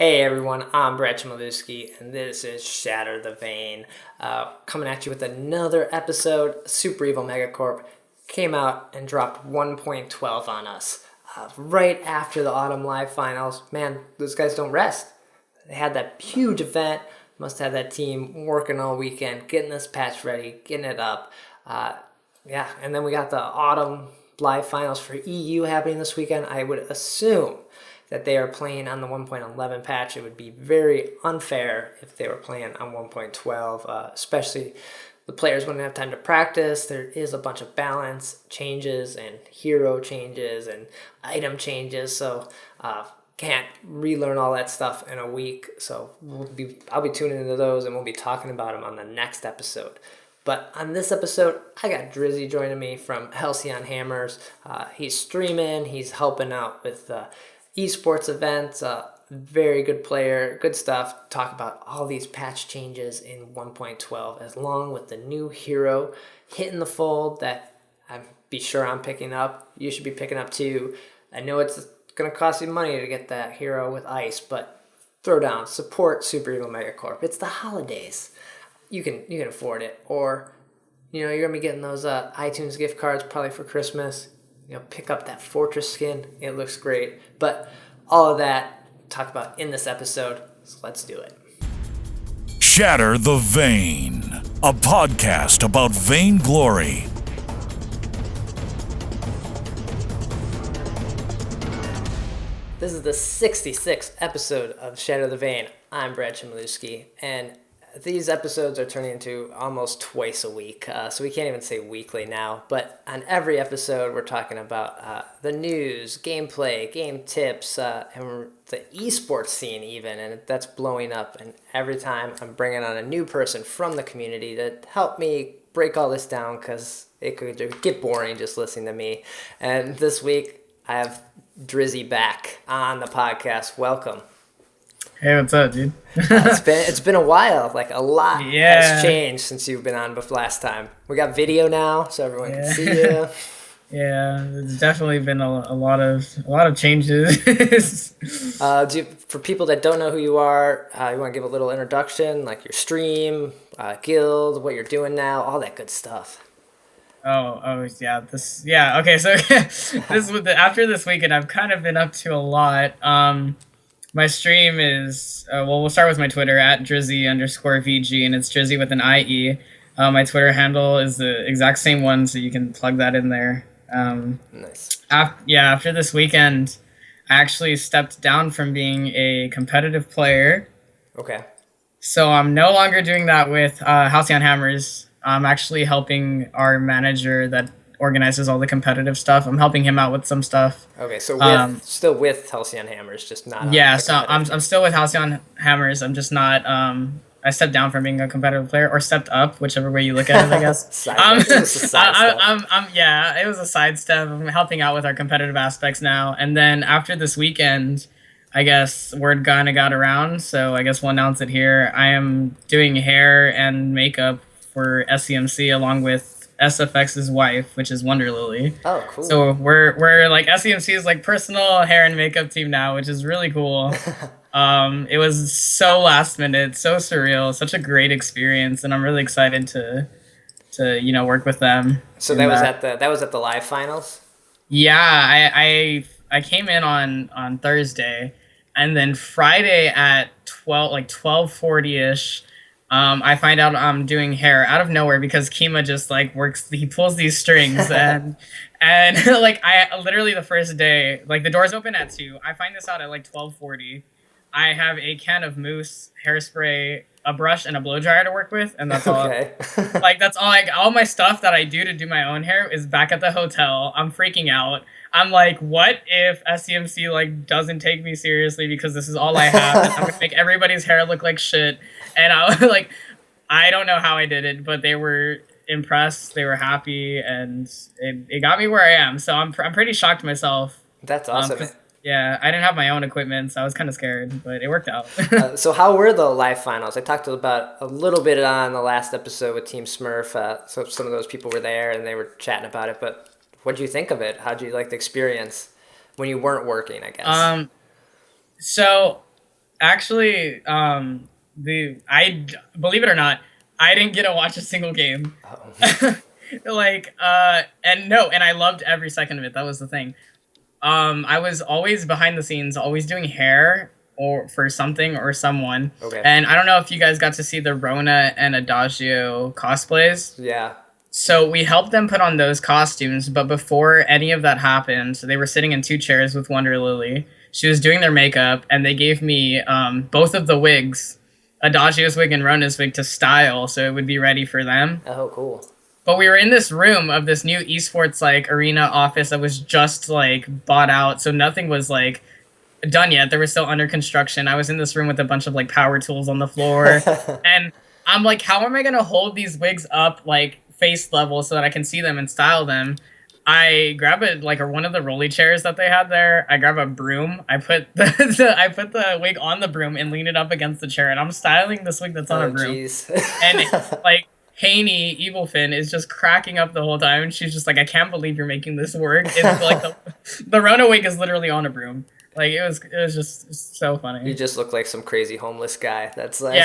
Hey everyone, I'm Brett Chmielewski, and this is Shatter the Vein. Coming at you with another episode. Super Evil Megacorp came out and dropped 1.12 on us right after the Autumn Live Finals. Man, those guys don't rest. They had that huge event. Must have that team working all weekend, getting this patch ready, getting it up. And then we got the Autumn Live Finals for EU happening this weekend. I would assume that they are playing on the 1.11 patch. It would be very unfair if they were playing on 1.12, especially the players wouldn't have time to practice. There is a bunch of balance changes and hero changes and item changes, so can't relearn all that stuff in a week. So I'll be tuning into those, and we'll be talking about them on the next episode. But on this episode, I got Drizzy joining me from Halcyon Hammers. He's streaming, he's helping out with esports events, very good player, good stuff. Talk about all these patch changes in 1.12, along with the new hero hitting the fold that I'm picking up. You should be picking up too. I know it's going to cost you money to get that hero with ice, but throw down, support Super Evil Megacorp. It's the holidays. You can afford it, or you're going to be getting those iTunes gift cards probably for Christmas. Pick up that Fortress skin. It looks great. But all of that talk about in this episode. So let's do it. Shatter the Vein, a podcast about Vainglory. This is the 66th episode of Shatter the Vein. I'm Brad Chmielewski, and these episodes are turning into almost twice a week, so we can't even say weekly now. But on every episode, we're talking about the news, gameplay, game tips, and the esports scene even, and that's blowing up. And every time I'm bringing on a new person from the community to help me break all this down, because it could get boring just listening to me. And this week, I have Drizzy back on the podcast. Welcome. Hey, what's up, dude? It's been a while. Like, a lot has changed since you've been on for last time. We got video now, so everyone can see you. Yeah, it's definitely been a lot of changes. For people that don't know who you are, you want to give a little introduction, like your stream, guild, what you're doing now, all that good stuff. Yeah. Okay, so after this weekend, I've kind of been up to a lot. My stream is, we'll start with my Twitter, at Drizzy_VG, and it's Drizzy with an IE. My Twitter handle is the exact same one, so you can plug that in there. Nice. After this weekend, I actually stepped down from being a competitive player. Okay. So I'm no longer doing that with Halcyon Hammers. I'm actually helping our manager that organizes all the competitive stuff. I'm helping him out with some stuff. Okay, so still with Halcyon Hammers, just not. Yeah, so I'm still with Halcyon Hammers. I'm just not. I stepped down from being a competitive player, or stepped up, whichever way you look at it, I guess. It was a sidestep. I'm helping out with our competitive aspects now. And then after this weekend, I guess word kind of got around, so I guess we'll announce it here. I am doing hair and makeup for SCMC along with SFX's wife, which is Wonder Lily. Oh, cool. So we're like SCMC's like personal hair and makeup team now, which is really cool. It was so last minute, so surreal, such a great experience, and I'm really excited to work with them. So that was at the live finals? Yeah, I came in on Thursday, and then Friday at 12:40ish. I find out I'm doing hair out of nowhere because Kima just he pulls these strings and I literally the first day, the doors open at 2. I find this out at 12:40. I have a can of mousse, hairspray, a brush, and a blow dryer to work with, and that's all. Okay. That's all. All my stuff that I do to do my own hair is back at the hotel. I'm freaking out. I'm like, what if SCMC doesn't take me seriously because this is all I have? And I'm gonna make everybody's hair look like shit. And I was I don't know how I did it, but they were impressed. They were happy, and it got me where I am. So I'm pretty shocked myself. That's awesome. Yeah, I didn't have my own equipment, so I was kind of scared, but it worked out. So how were the live finals? I talked about a little bit on the last episode with Team Smurf. So some of those people were there, and they were chatting about it. But what did you think of it? How did you like the experience when you weren't working, I guess? So Actually, believe it or not, I didn't get to watch a single game. Oh. And I loved every second of it. That was the thing. I was always behind the scenes, always doing hair or for something or someone. Okay. And I don't know if you guys got to see the Rona and Adagio cosplays. Yeah. So we helped them put on those costumes, but before any of that happened, they were sitting in 2 chairs with Wonder Lily. She was doing their makeup, and they gave me both of the wigs, Adagio's wig and Rona's wig, to style, so it would be ready for them. Oh, cool. But we were in this room of this new esports like arena office that was just like bought out, so nothing was like done yet. They were still under construction. I was in this room with a bunch of like power tools on the floor, and I'm like, how am I gonna hold these wigs up like face level so that I can see them and style them? I grab one of the rolly chairs that they had there. I grab a broom. I put the wig on the broom and lean it up against the chair, and I'm styling this wig that's on a broom. Geez. And like Haney, Evil Finn, is just cracking up the whole time, and she's just like, I can't believe you're making this work. It's like the Rona wig is literally on a broom. Like it was just so funny. You just look like some crazy homeless guy. That's like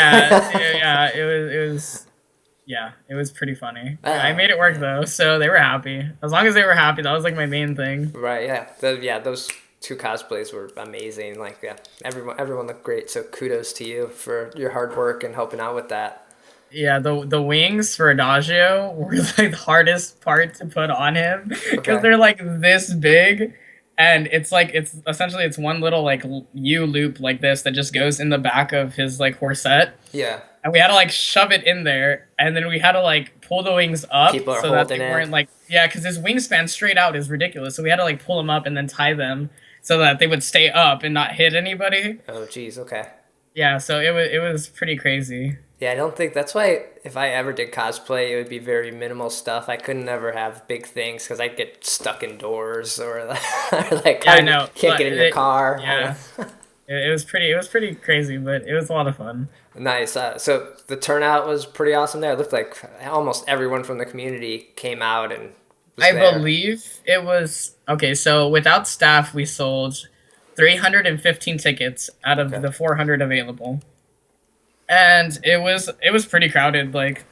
it was pretty funny. I made it work though, so they were happy. As long as they were happy, that was like my main thing. Right, yeah. Those 2 cosplays were amazing. Like, yeah, everyone looked great. So kudos to you for your hard work and helping out with that. Yeah, the wings for Adagio were like the hardest part to put on him because they're like this big, and it's essentially one little like U loop like this that just goes in the back of his like corset. Yeah. And we had to like shove it in there, and then we had to like pull the wings up so that they weren't like because his wingspan straight out is ridiculous. So we had to like pull them up and then tie them so that they would stay up and not hit anybody. Oh, geez. Okay. Yeah, so it was pretty crazy. Yeah, I don't think that's why if I ever did cosplay, it would be very minimal stuff. I couldn't ever have big things because I'd get stuck indoors or like can't get in your car. Yeah, it was pretty crazy, but it was a lot of fun. Nice. So the turnout was pretty awesome there. It looked like almost everyone from the community came out and was there. Believe it was okay. So without staff, we sold 315 tickets out of the 400 available. And it was pretty crowded, like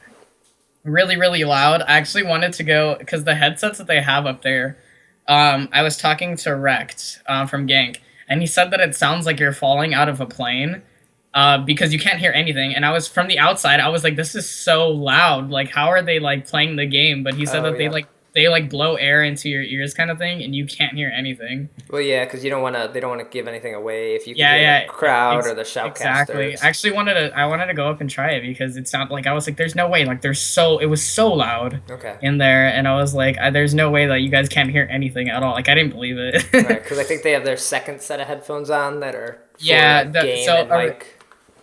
really, really loud. I actually wanted to go because the headsets that they have up there, I was talking to Rect from Gank, and he said that it sounds like you're falling out of a plane because you can't hear anything. And I was from the outside, I was like, this is so loud. Like, how are they like playing the game? But he said they blow air into your ears kind of thing, and you can't hear anything. Well, yeah, because they don't want to give anything away if you can hear the crowd or the shoutcasters. Exactly. I actually wanted to go up and try it because it sounded like I was like, there's no way, like it was so loud in there, and I was like, there's no way that you guys can't hear anything at all. Like I didn't believe it. Right, because I think they have their second set of headphones on that are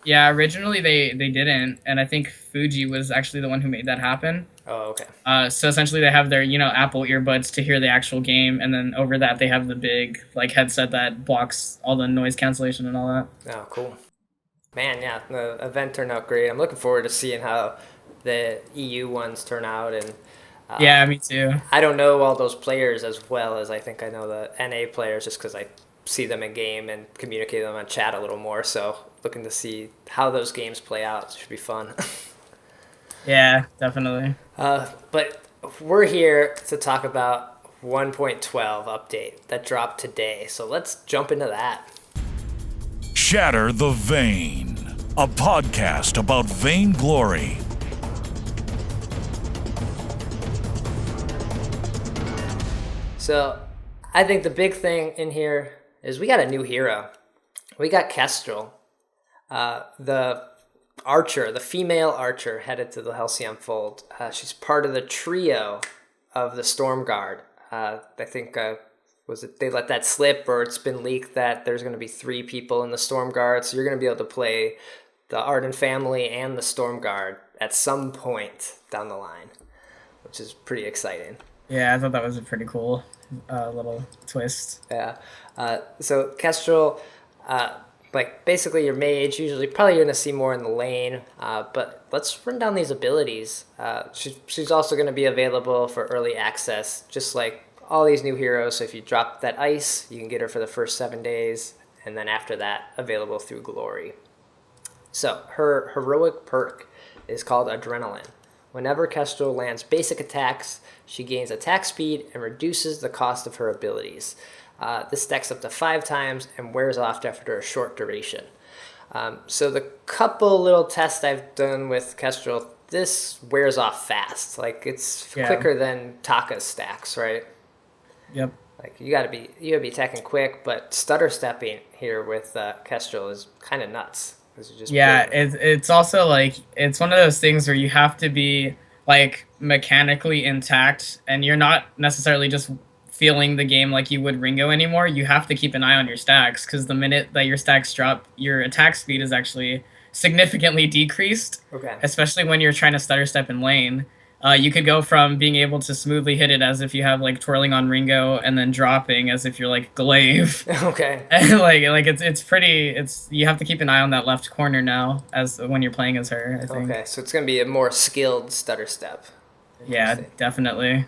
originally they didn't, and I think Fuji was actually the one who made that happen. Oh, okay. So essentially they have their, Apple earbuds to hear the actual game, and then over that they have the big, like, headset that blocks all the noise cancellation and all that. Oh, cool. Man, yeah, the event turned out great. I'm looking forward to seeing how the EU ones turn out. And yeah, me too. I don't know all those players as well as I think I know the NA players just because I see them in game and communicate with them on chat a little more. So looking to see how those games play out. It should be fun. Yeah, definitely. But we're here to talk about 1.12 update that dropped today. So let's jump into that. Shatter the Vain, a podcast about Vainglory. So I think the big thing in here is we got a new hero. We got Kestrel, the archer, the female archer headed to the Halcyon Fold. She's part of the trio of the stormguard. I think they let that slip, or it's been leaked that there's going to be 3 people in the stormguard. So you're going to be able to play the Arden family and the stormguard at some point down the line, which is pretty exciting. Yeah, I thought that was a pretty cool little twist. Yeah. So Kestrel, like basically your mage, usually probably you're going to see more in the lane, but let's run down these abilities. She's also going to be available for early access, just like all these new heroes. So if you drop that ice, you can get her for the first 7 days, and then after that, available through Glory. So her heroic perk is called Adrenaline. Whenever Kestrel lands basic attacks, she gains attack speed and reduces the cost of her abilities. This stacks up to 5 times and wears off after a short duration. So the couple little tests I've done with Kestrel, this wears off fast. Like, it's quicker than Taka's stacks, right? Yep. Like, you gotta be attacking quick, but stutter stepping here with Kestrel is kind of nuts. It's also like, it's one of those things where you have to be like mechanically intact, and you're not necessarily just feeling the game like you would Ringo anymore. You have to keep an eye on your stacks, because the minute that your stacks drop, your attack speed is actually significantly decreased. Okay. Especially when you're trying to stutter step in lane. You could go from being able to smoothly hit it as if you have like twirling on Ringo, and then dropping as if you're like Glaive. Okay. And like it's you have to keep an eye on that left corner now as when you're playing as her, I think. Okay, so it's gonna be a more skilled stutter step. Yeah, definitely.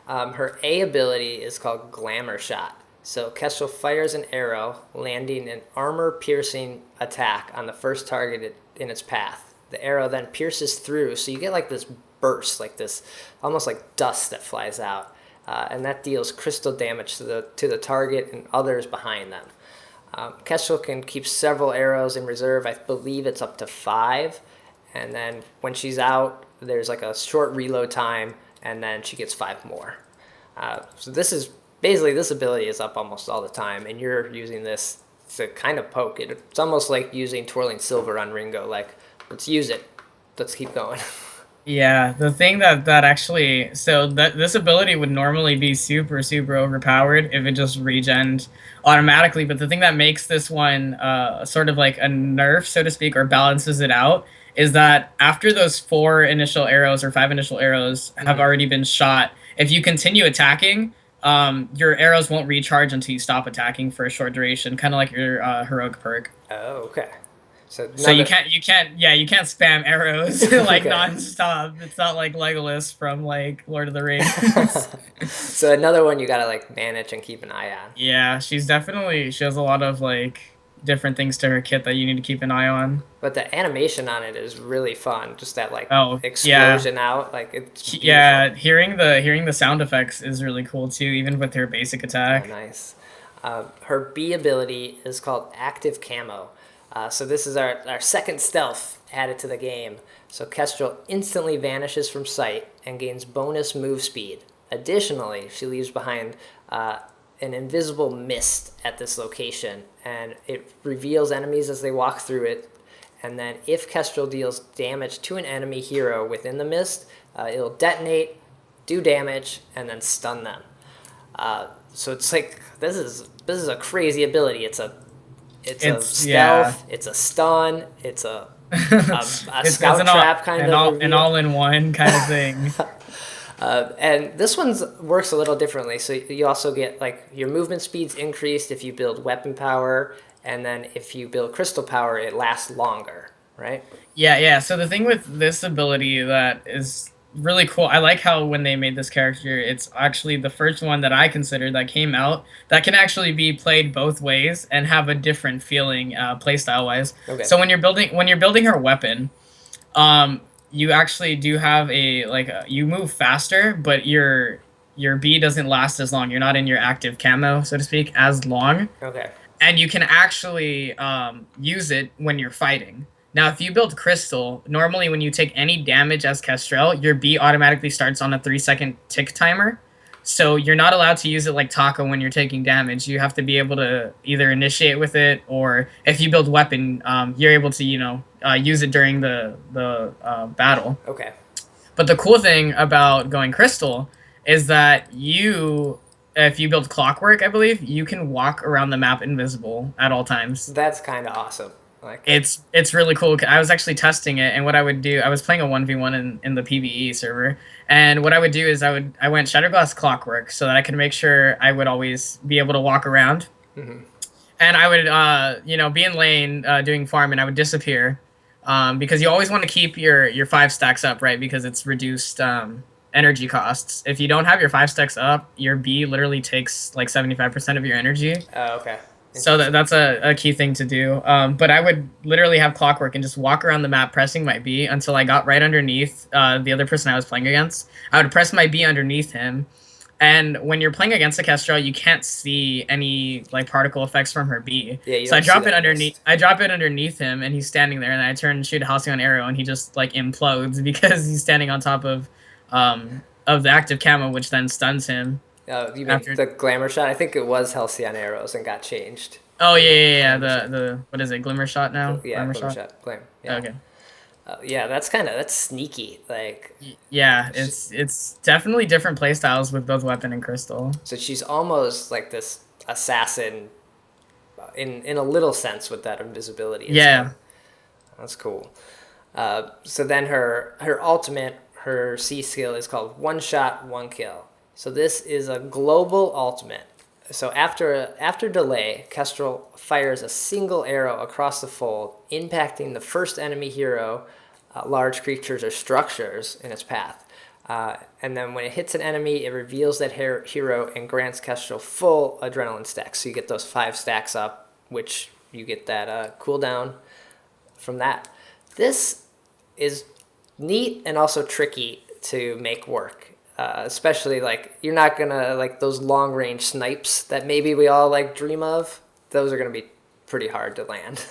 Her A ability is called Glamour Shot. So Kestrel fires an arrow, landing an armor-piercing attack on the first target in its path. The arrow then pierces through, so you get like this burst, like this, almost like dust that flies out, and that deals crystal damage to the target and others behind them. Kestrel can keep several arrows in reserve. I believe it's up to 5, and then when she's out, there's like a short reload time, and then she gets 5 more. So this is basically, this ability is up almost all the time, and you're using this to kind of poke it. It's almost like using Twirling Silver on Ringo. Like, let's use it. Let's keep going. Yeah, the thing that actually, so that this ability would normally be super overpowered if it just regened automatically, but the thing that makes this one sort of like a nerf, so to speak, or balances it out, is that after those 4 initial arrows or 5 initial arrows have already been shot, if you continue attacking, your arrows won't recharge until you stop attacking for a short duration, kind of like your heroic perk. Oh, okay. So you can't spam arrows like nonstop. It's not like Legolas from like Lord of the Rings. So another one you gotta like manage and keep an eye on. Yeah, she has a lot of like different things to her kit that you need to keep an eye on. But the animation on it is really fun. Just that like explosion out, like it's beautiful. Yeah, hearing the sound effects is really cool too, even with her basic attack. Oh, nice. Her B ability is called Active Camo. So this is our second stealth added to the game. So Kestrel instantly vanishes from sight and gains bonus move speed. Additionally, she leaves behind an invisible mist at this location, and it reveals enemies as they walk through it. And then if Kestrel deals damage to an enemy hero within the mist, it'll detonate, do damage, and then stun them. So it's like, this is a crazy ability. It's a stealth, it's a stun, it's a scout trap kind of an all-in-one kind of thing. And this one works a little differently. So you also get like your movement speed's increased if you build weapon power, and then if you build crystal power, it lasts longer, right? Yeah. So the thing with this ability that is really cool, I like how when they made this character, it's actually the first one that I considered that came out that can actually be played both ways and have a different feeling playstyle wise. Okay. So when you're building her weapon, you actually do have you move faster, but your B doesn't last as long. You're not in your active camo, so to speak, as long. Okay. And you can actually use it when you're fighting. Now, if you build Crystal, normally when you take any damage as Kestrel, your B automatically starts on a 3-second tick timer. So you're not allowed to use it like Taka when you're taking damage. You have to be able to either initiate with it, or if you build weapon, you're able to, use it during the battle. Okay. But the cool thing about going Crystal is that if you build Clockwork, I believe, you can walk around the map invisible at all times. That's kind of awesome. It's really cool. I was actually testing it, and what I would do, I was playing a 1v1 in the PvE server, and what I would do is I went Shatterglass Clockwork so that I could make sure I would always be able to walk around. Mm-hmm. And I would, be in lane doing farm, and I would disappear because you always want to keep your 5 stacks up, right? Because it's reduced energy costs. If you don't have your 5 stacks up, your B literally takes like 75% of your energy. Oh, okay. So that's a key thing to do. But I would literally have clockwork and just walk around the map pressing my B until I got right underneath the other person I was playing against. I would press my B underneath him. And when you're playing against a Kestrel, you can't see any like particle effects from her B. Yeah, so I drop it underneath. I drop it underneath him, and he's standing there. And I turn and shoot a Halcyon arrow, and he just like implodes because he's standing on top of the active camo, which then stuns him. You mean the Glamour Shot? I think it was Halcyon arrows and got changed. Oh yeah. The what is it? Glamour Shot now? Yeah, Glamour Shot. Glam. Yeah. Okay. Yeah, that's sneaky. Like. Yeah, it's definitely different playstyles with both weapon and crystal. So she's almost like this assassin, in a little sense with that invisibility. Yeah. That's cool. So then her ultimate, her C skill is called One Shot, One Kill. So this is a global ultimate. So after delay, Kestrel fires a single arrow across the fold, impacting the first enemy hero, large creatures, or structures in its path. And then when it hits an enemy, it reveals that hero and grants Kestrel full adrenaline stacks. So you get those 5 stacks up, which you get that cooldown from that. This is neat and also tricky to make work. Especially like you're not gonna like those long range snipes that maybe we all like dream of. Those are gonna be pretty hard to land.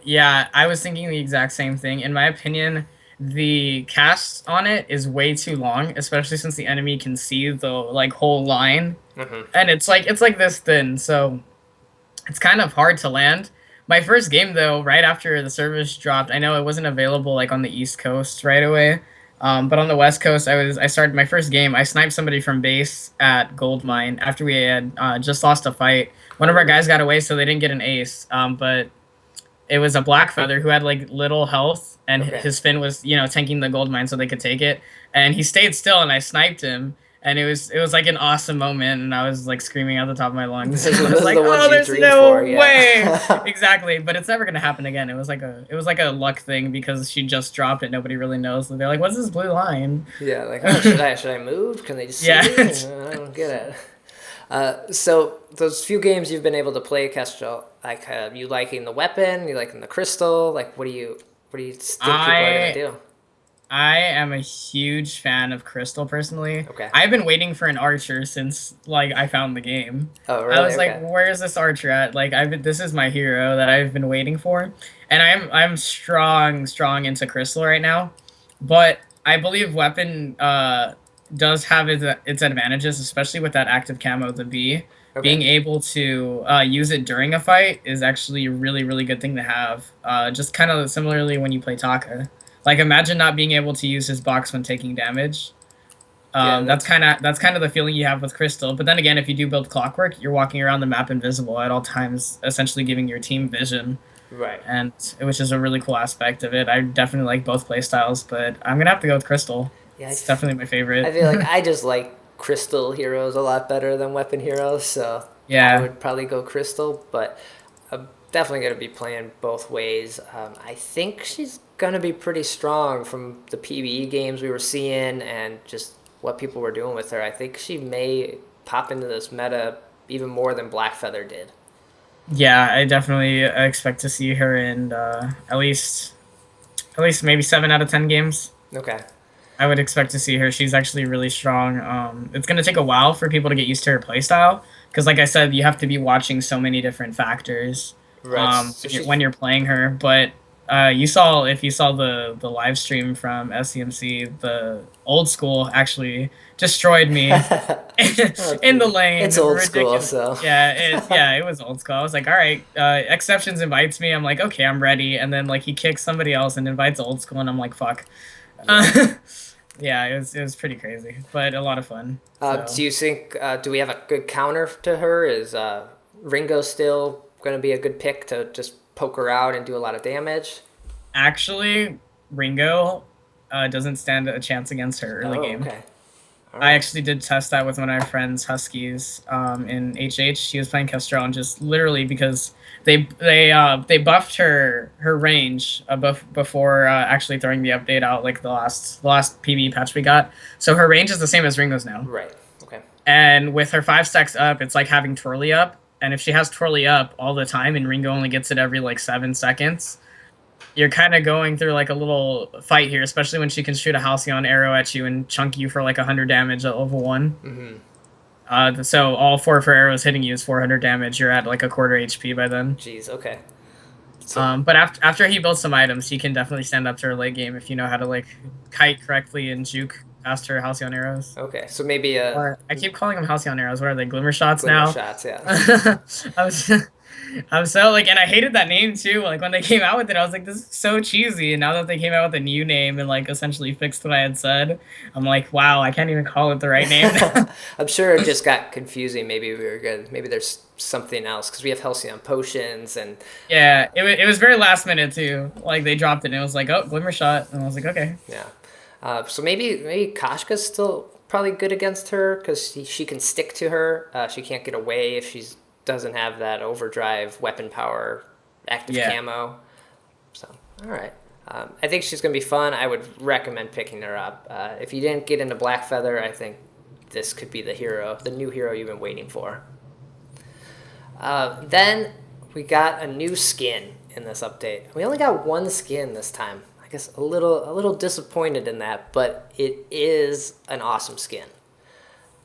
Yeah, I was thinking the exact same thing. In my opinion, the cast on it is way too long, especially since the enemy can see the like whole line, and it's like this thin, so it's kind of hard to land. My first game though, right after the service dropped, I know it wasn't available like on the East Coast right away. But on the West Coast, I started my first game. I sniped somebody from base at Gold Mine after we had just lost a fight. One of our guys got away, so they didn't get an ace. But it was a black feather who had like little health, and his fin was tanking the Gold Mine so they could take it. And he stayed still, and I sniped him. And it was like an awesome moment, and I was like screaming at the top of my lungs. I was like, "Oh, there's no way!" Exactly, but it's never gonna happen again. It was like a luck thing because she just dropped it. Nobody really knows. So they're like, "What's this blue line?" Yeah, like, oh, should I move? Can they just see me? I don't get it. So those few games you've been able to play, Kestrel, like you liking the weapon? You liking the crystal? Like, what do you think people are gonna do? I am a huge fan of Crystal personally. Okay. I've been waiting for an archer since like I found the game. Oh, really? I was like, where's this archer at? Like this is my hero that I've been waiting for. And I'm strong into Crystal right now. But I believe weapon does have its advantages, especially with that active camo, the B. Okay. Being able to use it during a fight is actually a really, really good thing to have. Just kind of similarly when you play Taka. Like, imagine not being able to use his box when taking damage. That's kind of the feeling you have with Crystal. But then again, if you do build Clockwork, you're walking around the map invisible at all times, essentially giving your team vision. Right. And which is a really cool aspect of it. I definitely like both playstyles, but I'm gonna have to go with Crystal. Yeah, it's definitely my favorite. I feel like I just like Crystal heroes a lot better than weapon heroes, so yeah, I would probably go Crystal, but I'm definitely gonna be playing both ways. I think she's gonna be pretty strong from the PvE games we were seeing and just what people were doing with her. I think she may pop into this meta even more than Blackfeather did. Yeah, I definitely expect to see her in at least maybe 7 out of 10 games. Okay. I would expect to see her. She's actually really strong. It's going to take a while for people to get used to her playstyle because, like I said, you have to be watching so many different factors when you're playing her. But if you saw the live stream from SCMC, the old school actually destroyed me in the lane. It's old school, so it was old school. I was like, all right, Exceptions invites me. I'm like, okay, I'm ready. And then like he kicks somebody else and invites old school, and I'm like, fuck. Yeah, it was pretty crazy, but a lot of fun. So. Do you think do we have a good counter to her? Is Ringo still going to be a good pick to just poke her out and do a lot of damage? Actually, Ringo doesn't stand a chance against her early game. Okay. I actually did test that with one of my friends, Huskies, in HH. She was playing Kestrel, and just literally because they buffed her range before actually throwing the update out, like the last PvE patch we got. So her range is the same as Ringo's now. Right. Okay. And with her 5 stacks up, it's like having Twirly up. and if she has Twirly up all the time and Ringo only gets it every like 7 seconds, you're kind of going through like a little fight here, especially when she can shoot a Halcyon arrow at you and chunk you for like 100 damage at level 1. So all 4 of her arrows hitting you is 400 damage. You're at like a quarter HP by then. Jeez, okay. So, but after he builds some items, he can definitely stand up to her late game if you know how to like kite correctly and juke past her Halcyon arrows. okay, so maybe Or I keep calling them Halcyon arrows. What are they? Glimmer shots Glamour now? Shots, yeah. I'm so like, and I hated that name too. Like when they came out with it, I was like, this is so cheesy. And now that they came out with a new name and like essentially fixed what I had said, I'm like, wow, I can't even call it the right name. I'm sure it just got confusing. Maybe we were good. Maybe there's something else because we have Halcyon potions and Yeah, it was very last minute too. Like they dropped it and it was like, oh, Glimmer Shot, and I was like, okay. yeah. So maybe Koshka's still probably good against her because she can stick to her. She can't get away if she doesn't have that overdrive weapon power active camo. So all right. I think she's gonna be fun. I would recommend picking her up. If you didn't get into Black Feather, I think this could be the new hero you've been waiting for. Then we got a new skin in this update. We only got one skin this time. I guess a little disappointed in that, but it is an awesome skin.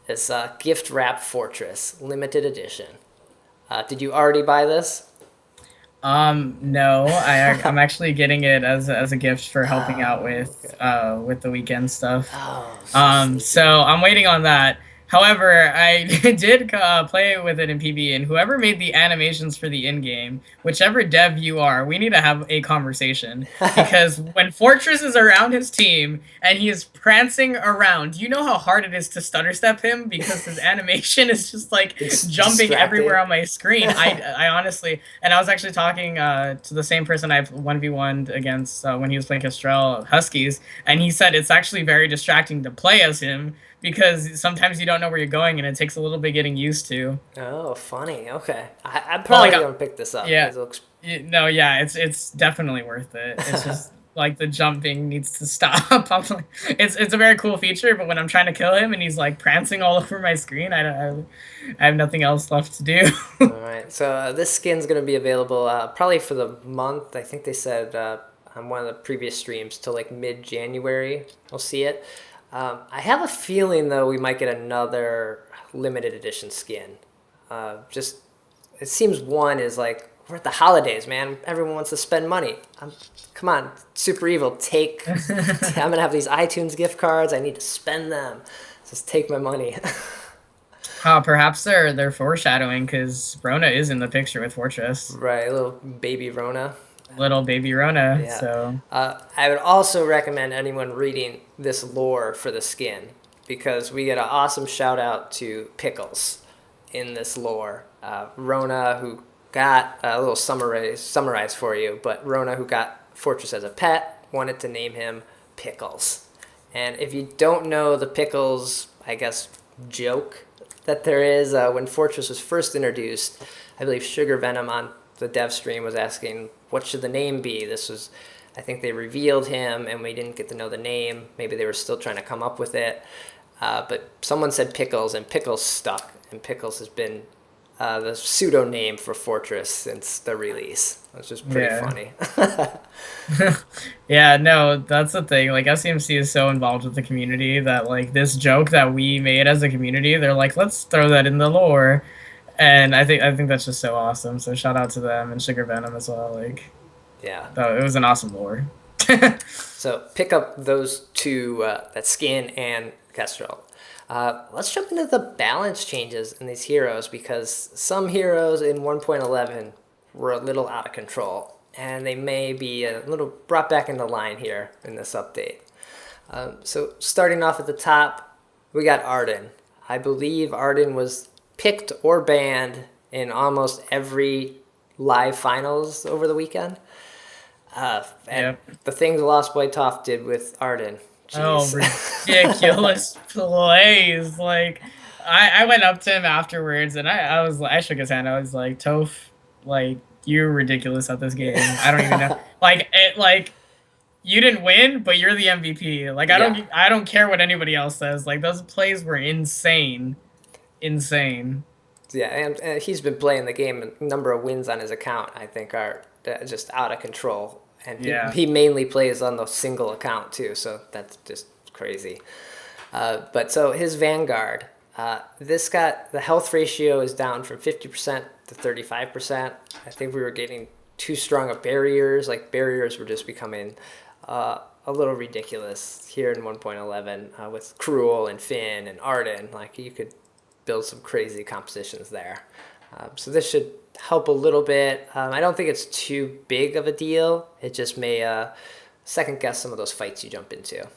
It's a Gift Wrap Fortress limited edition. Did you already buy this? No, I'm actually getting it as a gift for helping out with the weekend stuff. So I'm waiting on that. However, I did play with it in PB, and whoever made the animations for the in-game, whichever dev you are, we need to have a conversation. Because when Fortress is around his team, and he is prancing around, do you know how hard it is to stutter step him? Because his animation is just like jumping everywhere on my screen. I honestly, and I was actually talking to the same person I've 1v1'd against when he was playing Kestrel Huskies, and he said it's actually very distracting to play as him, because sometimes you don't know where you're going and it takes a little bit getting used to. Oh, funny. Okay. I'm probably going to pick this up. Yeah. It's definitely worth it. It's just like the jumping needs to stop. It's a very cool feature, but when I'm trying to kill him and he's like prancing all over my screen, I have nothing else left to do. All right. So this skin's going to be available probably for the month. I think they said on one of the previous streams till like mid-January we'll see it. I have a feeling, though, we might get another limited edition skin. It seems one is like, we're at the holidays, man. Everyone wants to spend money. Come on, Super Evil, I'm going to have these iTunes gift cards. I need to spend them. Just take my money. Perhaps they're foreshadowing, because Rona is in the picture with Fortress. Right, a little baby Rona. Little baby Rona. Yeah. So I would also recommend anyone reading this lore for the skin, because we get an awesome shout out to Pickles in this lore. Rona, who got a little summarize for you, but Rona, who got Fortress as a pet, wanted to name him Pickles. And if you don't know the Pickles, I guess, joke that there is, when Fortress was first introduced, I believe Sugar Venom on the dev stream was asking, what should the name be? I think they revealed him and we didn't get to know the name. Maybe they were still trying to come up with it. But someone said Pickles, and Pickles stuck. And Pickles has been the pseudo name for Fortress since the release, which is pretty funny. Yeah, no, that's the thing. Like, SCMC is so involved with the community that, like, this joke that we made as a community, they're like, let's throw that in the lore. And I think that's just so awesome. So shout out to them and Sugar Venom as well. Like, yeah, it was an awesome lore. So pick up those two, that skin and Kestrel. Let's jump into the balance changes in these heroes, because some heroes in 1.11 were a little out of control, and they may be a little brought back into line here in this update. So starting off at the top, we got Arden. I believe Arden was picked or banned in almost every live finals over the weekend. And the things Lost Boy Toph did with Arden. Jeez. Oh, ridiculous plays. Like, I went up to him afterwards and I shook his hand. I was like, Toph, like, you're ridiculous at this game. I don't even know. Like, you didn't win, but you're the MVP. Like, I don't care what anybody else says. Like, those plays were insane. Yeah, and he's been playing the game. A number of wins on his account, I think, are just out of control. And he mainly plays on the single account, too, so that's just crazy. But so his Vanguard, the health ratio is down from 50% to 35%. I think we were getting too strong of barriers. Like, barriers were just becoming a little ridiculous here in 1.11 with Cruel and Finn and Arden. Like, you could build some crazy compositions there. So this should help a little bit. I don't think it's too big of a deal. It just may second guess some of those fights you jump into.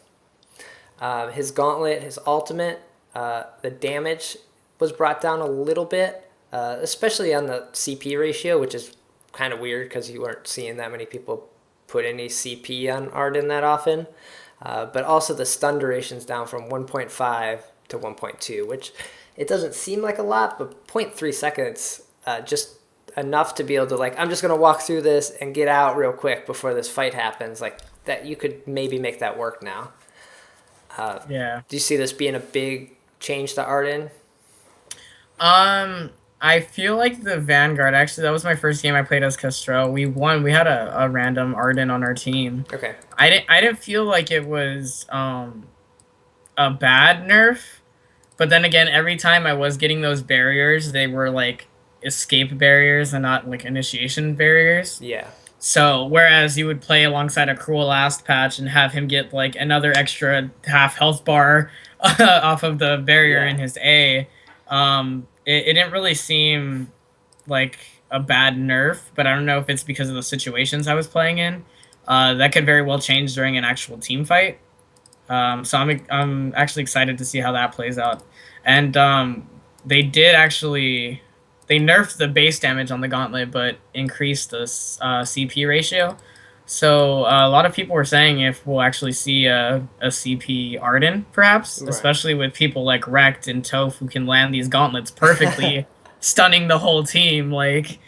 His gauntlet, his ultimate, the damage was brought down a little bit, especially on the CP ratio, which is kind of weird because you weren't seeing that many people put any CP on Arden that often. But also the stun duration's down from 1.5 to 1.2, which it doesn't seem like a lot, but 0.3 seconds, just enough to be able to, like, I'm just going to walk through this and get out real quick before this fight happens. Like, that you could maybe make that work now. Do you see this being a big change to Arden? I feel like the Vanguard, actually, that was my first game I played as Kestrel. We won. We had a random Arden on our team. Okay. I didn't feel like it was a bad nerf. But then again, every time I was getting those barriers, they were like escape barriers and not like initiation barriers. Yeah. So whereas you would play alongside a Cruel last patch and have him get like another extra half health bar off of the barrier in his A, it didn't really seem like a bad nerf. But I don't know if it's because of the situations I was playing in. That could very well change during an actual team fight. So I'm actually excited to see how that plays out. And they nerfed the base damage on the gauntlet, but increased the CP ratio. So a lot of people were saying if we'll actually see a CP Arden, perhaps, especially with people like Rekt and Toph who can land these gauntlets perfectly, stunning the whole team. Like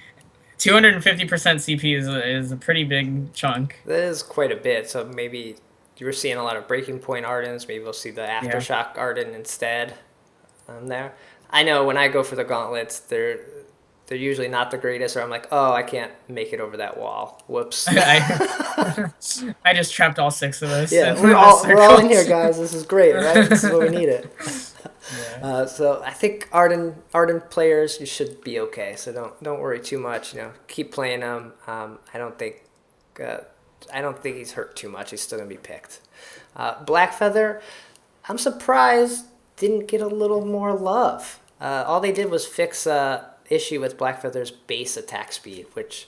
250% CP is a pretty big chunk. That is quite a bit. So maybe you were seeing a lot of breaking point Ardens. Maybe we'll see the Aftershock Arden instead there. I know when I go for the gauntlets, they're usually not the greatest, or I'm like, oh, I can't make it over that wall. Whoops. I just trapped all 6 of us. Yeah, we're all in here, guys. This is great, right? This is what we needed. So I think Arden players, you should be okay. So don't worry too much. Keep playing him. I don't think he's hurt too much. He's still gonna be picked. Blackfeather, I'm surprised didn't get a little more love. All they did was fix issue with Blackfeather's base attack speed, which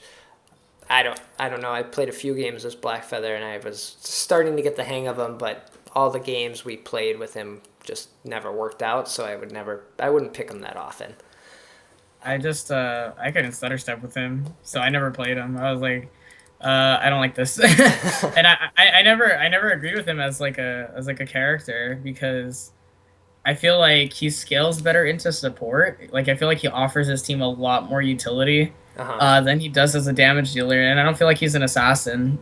I don't know. I played a few games with Blackfeather and I was starting to get the hang of him, but all the games we played with him just never worked out, so I wouldn't pick him that often. I couldn't stutter step with him, so I never played him. I was like, I don't like this. And I never agreed with him as like a character, because I feel like he scales better into support. Like, I feel like he offers his team a lot more utility than he does as a damage dealer. And I don't feel like he's an assassin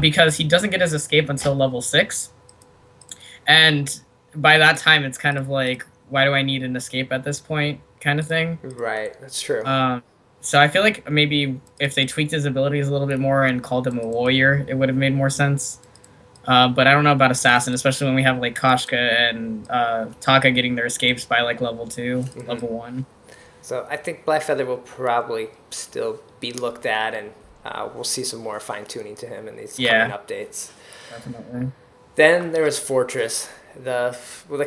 because he doesn't get his escape until level 6. And by that time, it's kind of like, why do I need an escape at this point kind of thing? Right, that's true. So I feel like maybe if they tweaked his abilities a little bit more and called him a warrior, it would have made more sense. But I don't know about assassin, especially when we have like Koshka and Taka getting their escapes by like level 2, level 1. So I think Blackfeather will probably still be looked at, and we'll see some more fine tuning to him in these coming updates. Definitely. Then there was Fortress, the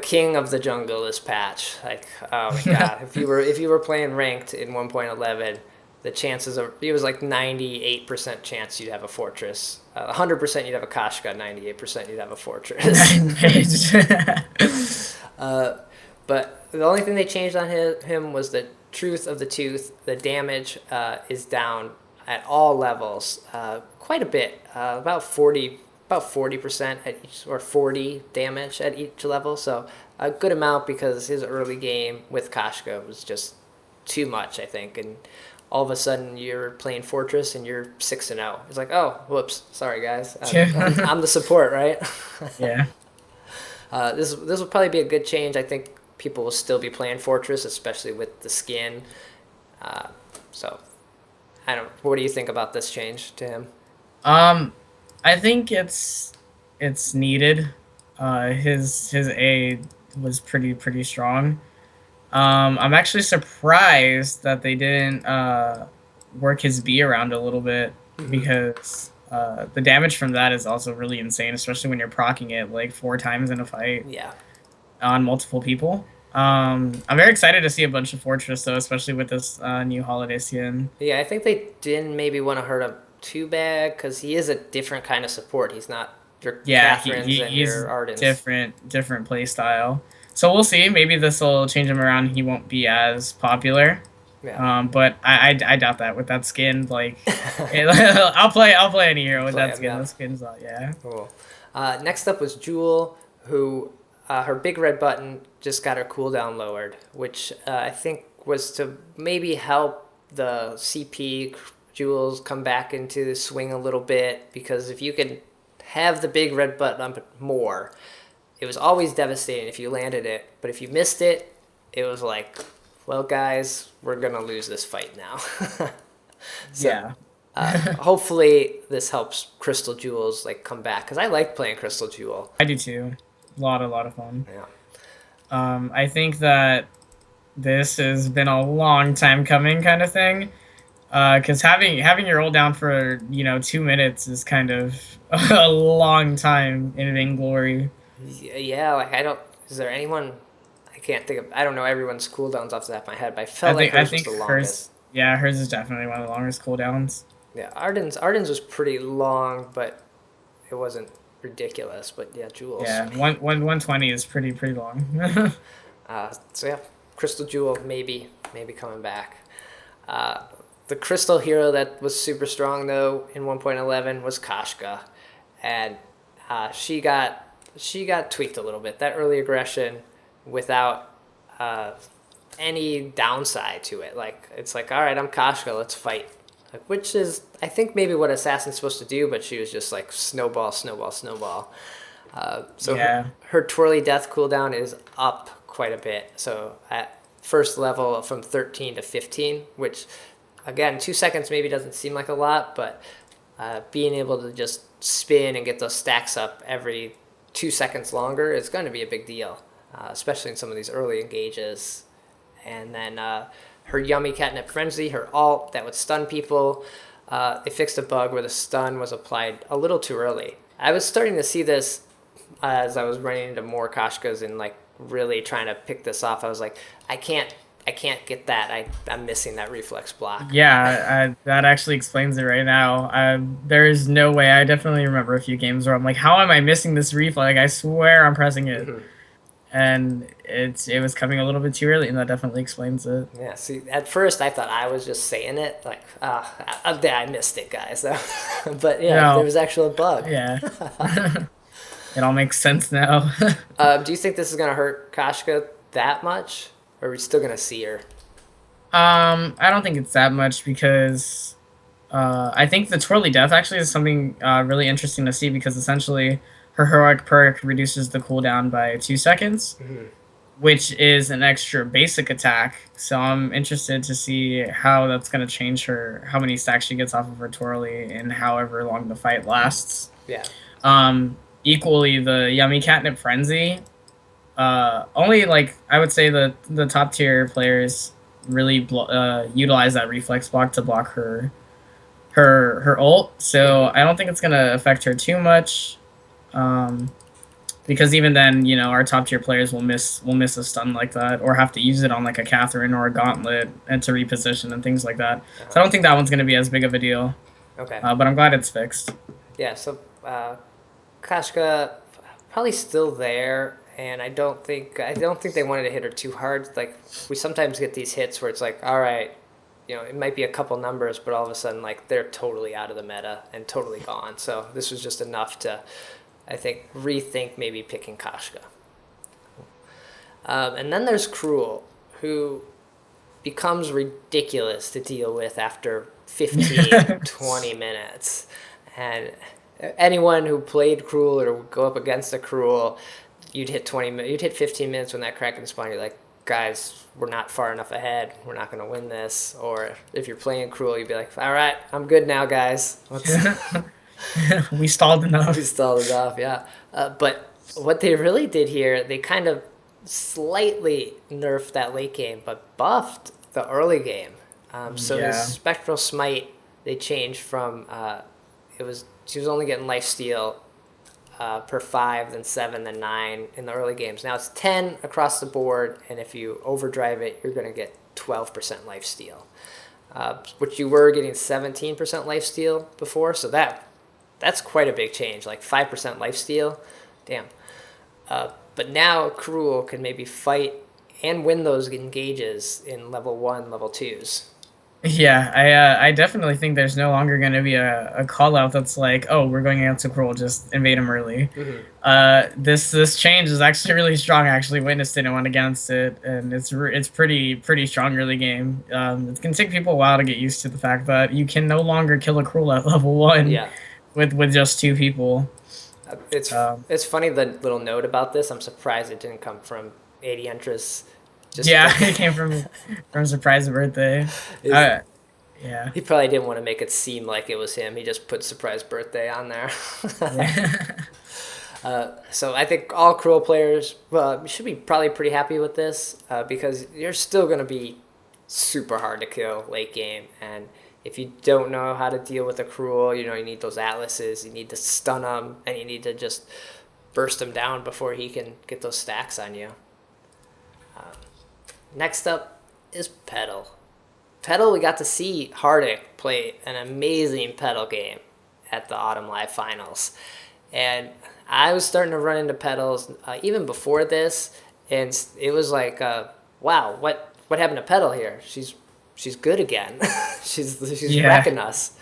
king of the jungle this patch. Like, oh my god, if you were playing ranked in 1.11. The chances of, it was like 98% chance you'd have a Fortress. 100% you'd have a Koshka, 98% you'd have a Fortress. But the only thing they changed on him was the Truth of the Tooth. The damage is down at all levels quite a bit, about 40% at each, or 40 damage at each level. So a good amount, because his early game with Koshka was just too much, I think. And all of a sudden you're playing Fortress and you're 6-0. It's like, oh, whoops, sorry guys, I'm the support, right? Yeah. This will probably be a good change. I think people will still be playing Fortress, especially with the skin. So, what do you think about this change to him? I think it's needed. His A was pretty strong. I'm actually surprised that they didn't work his B around a little bit, because the damage from that is also really insane, especially when you're proccing it like 4 times in a fight. Yeah. On multiple people. I'm very excited to see a bunch of Fortress though, especially with this new holiday skin. Yeah, I think they didn't maybe want to hurt him too bad, because he is a different kind of support. He's not your Catherines and your Ardens. Different play style. So we'll see. Maybe this will change him around. He won't be as popular. Yeah. But I doubt that with that skin. Like, I'll play any hero with that skin. Yeah. That skin's yeah. Cool. Next up was Jewel, who her big red button just got her cooldown lowered, which I think was to maybe help the CP Jewels come back into the swing a little bit, because if you can have the big red button up more, it was always devastating if you landed it, but if you missed it, it was like, well, guys, we're gonna lose this fight now. So, yeah. Hopefully this helps Crystal Jewels like come back, because I like playing Crystal Jewel. I do too. A lot of fun. Yeah. I think that this has been a long time coming, kind of thing. Because having your ult down for 2 minutes is kind of a long time in Vainglory. Yeah, like is there anyone? I can't think of. I don't know everyone's cooldowns off the top of my head, but I felt like hers was the longest. Hers is definitely one of the longest cooldowns. Yeah, Arden's was pretty long, but it wasn't ridiculous. But yeah, Jewels. Yeah, 120 is pretty long. So yeah, Crystal Jewel maybe coming back. The Crystal hero that was super strong though in 1.11 was Koshka, and she got tweaked a little bit. That early aggression without any downside to it. Like, it's like, all right, I'm Koshka, let's fight. Like, which is, I think, maybe what Assassin's supposed to do, but she was just like snowball. So yeah. her twirly death cooldown is up quite a bit. So at first level from 13 to 15, which again, 2 seconds maybe doesn't seem like a lot, but being able to just spin and get those stacks up every 2 seconds longer is going to be a big deal, especially in some of these early engages. And then her Yummy Catnip Frenzy, her ult that would stun people. They fixed a bug where the stun was applied a little too early. I was starting to see this as I was running into more Koshkas and like really trying to pick this off. I was like, I can't get that. I'm missing that reflex block. Yeah, that actually explains it right now. There is no way. I definitely remember a few games where I'm like, how am I missing this reflex? Like, I swear I'm pressing it. Mm-hmm. And it was coming a little bit too early, and that definitely explains it. Yeah, see, at first I thought I was just saying it, like, I missed it, guys. But yeah, no. There was actually a bug. Yeah. It all makes sense now. Do you think this is going to hurt Koshka that much? Or are we still going to see her? I don't think it's that much, because I think the Twirly Death actually is something really interesting to see, because essentially her heroic perk reduces the cooldown by 2 seconds, mm-hmm. which is an extra basic attack. So I'm interested to see how that's going to change her, how many stacks she gets off of her Twirly and however long the fight lasts. Yeah. Equally, the Yummy Catnip Frenzy, only, like, I would say the top tier players really utilize that reflex block to block her ult. So I don't think it's going to affect her too much. Because even then, our top tier players will miss a stun like that, or have to use it on like a Catherine or a Gauntlet and to reposition and things like that. So I don't think that one's going to be as big of a deal. Okay. But I'm glad it's fixed. Yeah. So Koshka probably still there, and I don't think they wanted to hit her too hard. Like, we sometimes get these hits where it's like, all right, it might be a couple numbers, but all of a sudden, like, they're totally out of the meta and totally gone. So this was just enough to, I think, rethink maybe picking Koshka. And then there's Cruel, who becomes ridiculous to deal with after 15, 20 minutes. And anyone who played Cruel or would go up against a Cruel, you'd hit 15 minutes when that Kraken spawned. You're like, guys, we're not far enough ahead. We're not going to win this. Or if you're playing Cruel, you'd be like, all right, I'm good now, guys. We stalled enough. We stalled it off, yeah. But what they really did here, they kind of slightly nerfed that late game, but buffed the early game. So his Spectral Smite, they changed from, she was only getting lifesteal per 5, then 7, then 9 in the early games. Now it's 10 across the board, and if you overdrive it, you're going to get 12% lifesteal. Which you were getting 17% lifesteal before, so that's quite a big change, like 5% lifesteal. Damn. But now Cruel can maybe fight and win those engages in level 1, level 2s. Yeah, I definitely think there's no longer going to be a call out that's like, oh, we're going against a Cruel, just invade him early. Mm-hmm. This change is actually really strong. I actually witnessed it and went against it, and it's pretty strong early game. It's going to take people a while to get used to the fact that you can no longer kill a Cruel at level 1 with just 2 people. It's funny, the little note about this. I'm surprised it didn't come from 80 Entris. It came from Surprise Birthday. Yeah. He probably didn't want to make it seem like it was him. He just put Surprise Birthday on there. So I think all Cruel players should be probably pretty happy with this because you're still going to be super hard to kill late game. And if you don't know how to deal with a Cruel, you need those Atlases. You need to stun him, and you need to just burst him down before he can get those stacks on you. Next up is Petal. Petal, we got to see Hardic play an amazing Petal game at the Autumn Live Finals. And I was starting to run into Petals even before this, and it was like, wow, what happened to Petal here? She's good again. she's wrecking us.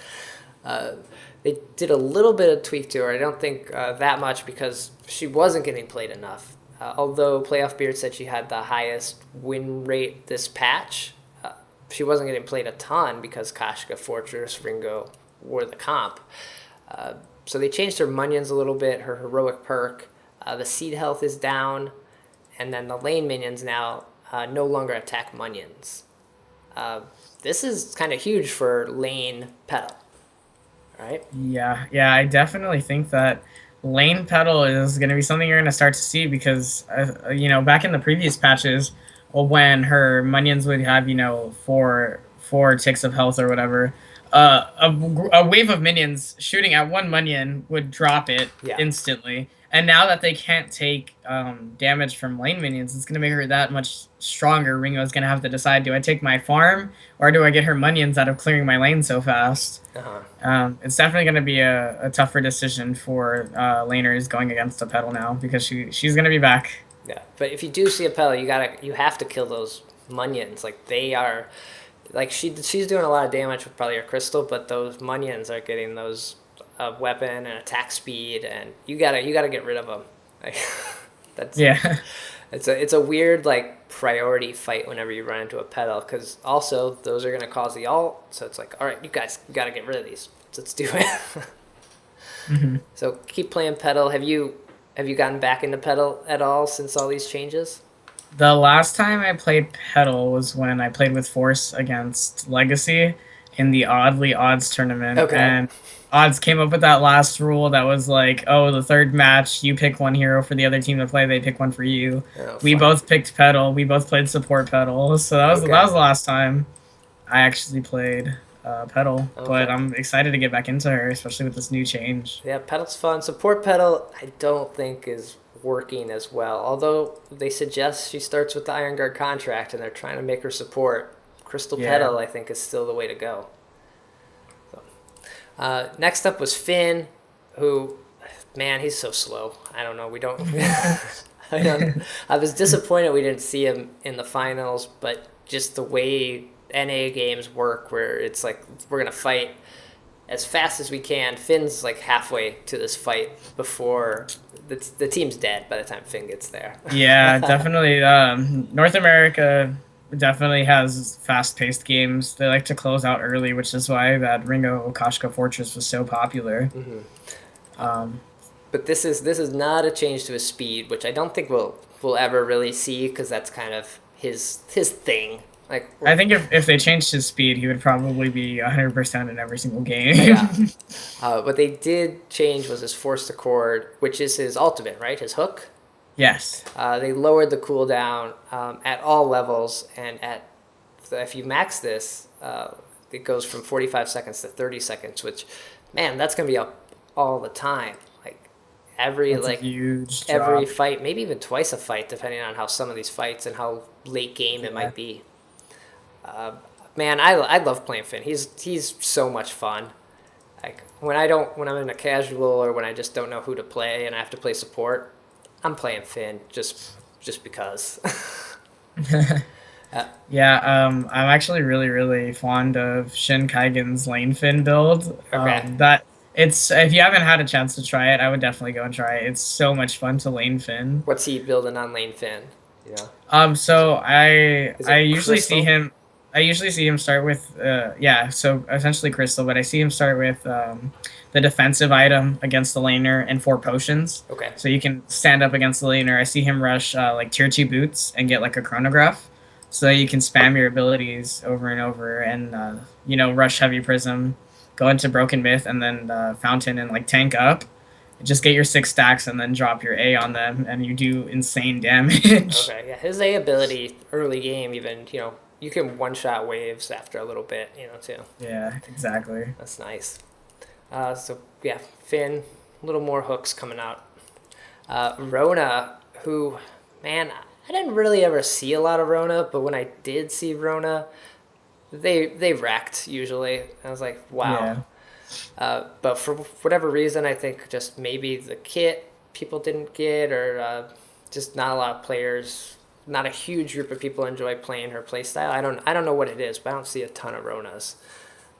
They did a little bit of tweak to her. I don't think that much because she wasn't getting played enough. Although Playoff Beard said she had the highest win rate this patch, she wasn't getting played a ton because Koshka, Fortress, Ringo were the comp. So they changed her Munions a little bit, her heroic perk. The seed health is down, and then the lane minions now no longer attack Munions. This is kind of huge for lane Petal, right? Yeah, I definitely think that lane Petal is going to be something you're going to start to see because, back in the previous patches, when her Munions would have, four ticks of health or whatever, a wave of minions shooting at one Munion would drop it instantly. And now that they can't take damage from lane minions, it's going to make her that much stronger. Ringo's going to have to decide, do I take my farm or do I get her Munions out of clearing my lane so fast? It's definitely going to be a tougher decision for laners going against a Petal now because she's going to be back. Yeah, but if you do see a Petal, you have to kill those Munions. Like they are, like she's doing a lot of damage with probably her crystal, but those Munions are getting those weapon and attack speed, and you gotta get rid of them. Like, it's a weird like priority fight whenever you run into a Petal because also those are gonna cause the ult. So it's like, all right, you guys gotta get rid of these. Let's do it. Mm-hmm. So keep playing Petal. Have you gotten back into Petal at all since all these changes? The last time I played Petal was when I played with Force against Legacy in the Oddly Odds tournament. Okay. And Odds came up with that last rule that was like, oh, the third match, you pick one hero for the other team to play, they pick one for you. We both picked Petal. We both played support Petal. So that was the last time I actually played Petal. Okay. But I'm excited to get back into her, especially with this new change. Yeah, Petal's fun. Support Petal, I don't think is working as well. Although they suggest she starts with the Iron Guard contract and they're trying to make her support. Crystal Petal, I think, is still the way to go. Next up was Finn, who, man, he's so slow. I don't know. I was disappointed we didn't see him in the finals, but just the way NA games work, where it's like we're going to fight as fast as we can. Finn's like halfway to this fight before the team's dead by the time Finn gets there. Yeah, definitely. North America definitely has fast-paced games. They like to close out early, which is why that Ringo Koshka Fortress was so popular. Mm-hmm. But this is not a change to his speed, which I don't think we'll ever really see, because that's kind of his thing. Like, I think if they changed his speed, he would probably be 100% in every single game. Yeah. What they did change was his Force to Chord, which is his ultimate, right? His hook. Yes. They lowered the cooldown at all levels, and if you max this, it goes from 45 seconds to 30 seconds, which, man, that's gonna be up all the time. Like That's a huge drop. every fight, maybe even twice a fight, depending on how some of these fights and how late game it might be. Man, I love playing Finn. He's so much fun. Like when I'm in a casual, or when I just don't know who to play and I have to play support, I'm playing Finn just because. Yeah, I'm actually really, really fond of Shin Kaigen's Lane Finn build. Okay. If you haven't had a chance to try it, I would definitely go and try it. It's so much fun to lane Finn. What's he building on lane Finn? Yeah. So I usually Crystal? see him start with so essentially Crystal, but I see him start with the defensive item against the laner and 4 potions. Okay. So you can stand up against the laner. I see him rush like tier 2 boots and get like a chronograph, so that you can spam your abilities over and over, and rush heavy prism, go into broken myth, and then fountain, and like tank up. Just get your 6 stacks and then drop your A on them, and you do insane damage. Okay, yeah, his A ability early game, even, you can one-shot waves after a little bit, too. Yeah, exactly. That's nice. So, yeah, Finn, a little more hooks coming out. Rona, who, man, I didn't really ever see a lot of Rona, but when I did see Rona, they wrecked, usually. I was like, wow. Yeah. But for whatever reason, I think just maybe the kit people didn't get, or just not a lot of players, not a huge group of people enjoy playing her playstyle. I don't know what it is, but I don't see a ton of Ronas.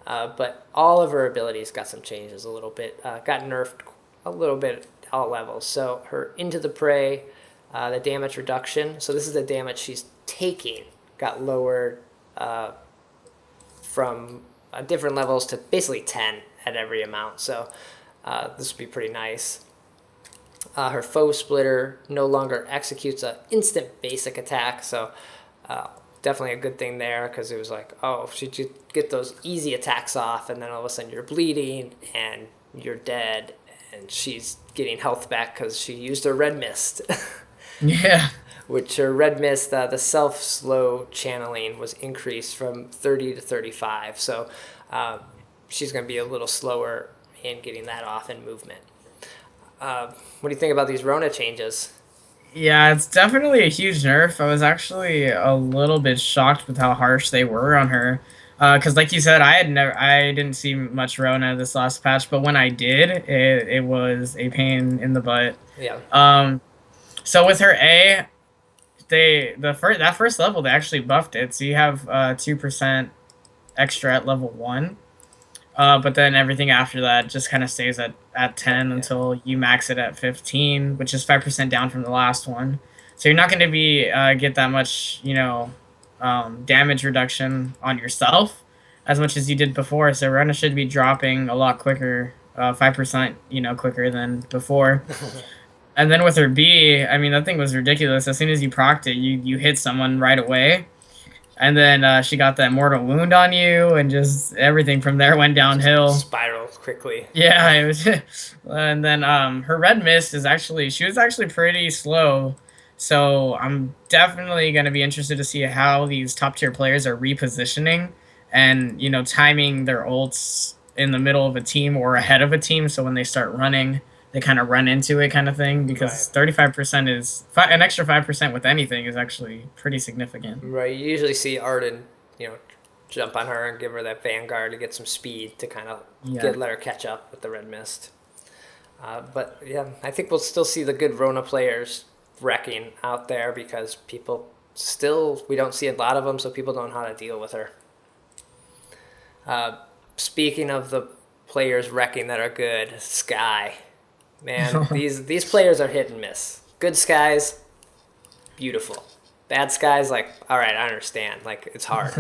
But all of her abilities got some changes a little bit, got nerfed a little bit at all levels. So her Into the Prey, the damage reduction, so this is the damage she's taking, got lowered from different levels to basically 10 at every amount. So this would be pretty nice. Her Foe Splitter no longer executes an instant basic attack, so definitely a good thing there, because it was like, oh, should you get those easy attacks off, and then all of a sudden you're bleeding and you're dead, and she's getting health back because she used her Red Mist. Yeah. Which her Red Mist, the self-slow channeling was increased from 30 to 35, so she's going to be a little slower in getting that off in movement. What do you think about these Rona changes? Yeah, it's definitely a huge nerf. I was actually a little bit shocked with how harsh they were on her. Because like you said, I didn't see much Rona this last patch, but when I did, it was a pain in the butt. Yeah. So with her A, that first level, they actually buffed it. So you have 2% extra at level 1. But then everything after that just kind of stays at 10 until you max it at 15, which is 5% down from the last one. So you're not going to be get that much, damage reduction on yourself as much as you did before. So Rona should be dropping a lot quicker, 5%, quicker than before. And then with her B, I mean, that thing was ridiculous. As soon as you procced it, you hit someone right away. And then she got that mortal wound on you, and just everything from there went downhill. Spiraled quickly. Yeah, it was. And then her Red Mist was actually pretty slow. So I'm definitely going to be interested to see how these top tier players are repositioning and, timing their ults in the middle of a team or ahead of a team. So when they start running, they kind of run into it, kind of thing, because 35% is an extra 5% with anything is actually pretty significant. Right. You usually see Arden, jump on her and give her that Vanguard to get some speed to kind of let her catch up with the Red Mist. But yeah, I think we'll still see the good Rona players wrecking out there, because we don't see a lot of them, so people don't know how to deal with her. Speaking of the players wrecking that are good, Sky. Man, these players are hit and miss. Good Skies, beautiful. Bad Skies, like, all right, I understand. Like, it's hard.